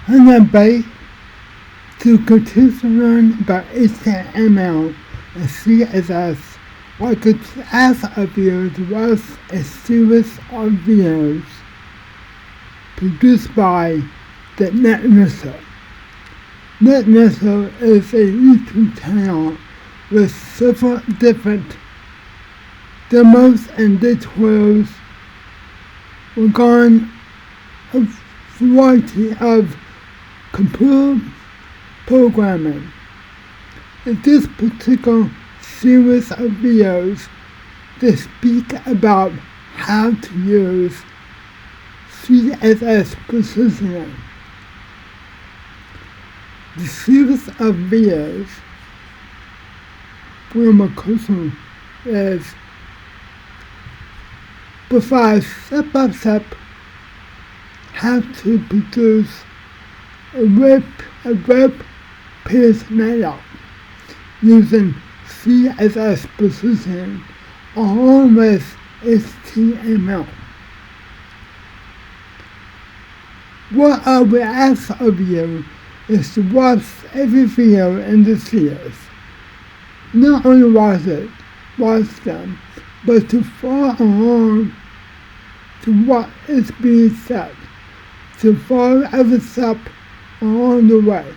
Hanabite to continue to learn about HTML and CSS. What could ask of you to watch a series of videos produced by the NetNurser. NetNurser is a YouTube channel with several different demos and tutorials regarding a variety of computer programming. In this particular series of videos, they speak about how to use CSS positioning. The series of videos from a person is provides step-by-step how to produce a web page layout using CSS positioning along with HTML. What I will ask of you is to watch every video in the series. Not only watch them, but to follow along to what is being said, to follow every step along the way.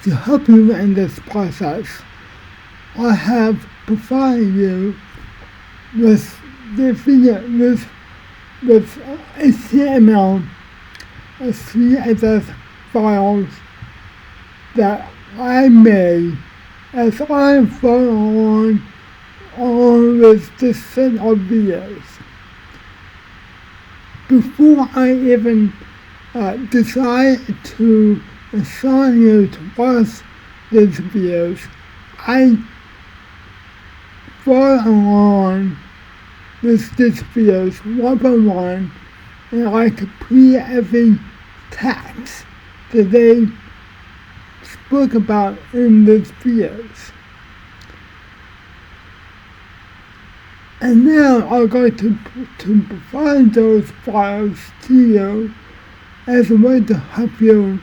To help you in this process, I have provided you with the video with HTML and CSS files that I made as I follow along with this set of videos. Before I even decide to assign you to watch these videos, I follow along with these videos one by one, and I complete every task that they spoke about in these videos. And now I'm going to provide those files to you as a way to help you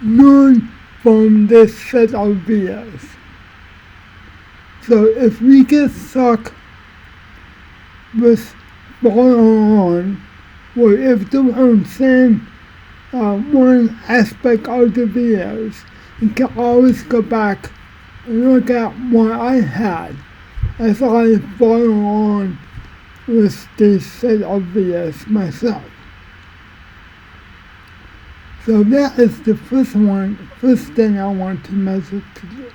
learn from this set of videos. So if we get stuck with following on, or if you don't understand one aspect of the videos, you can always go back and look at what I had as I follow on with this set of videos myself. So that is the first thing I want to mention to you.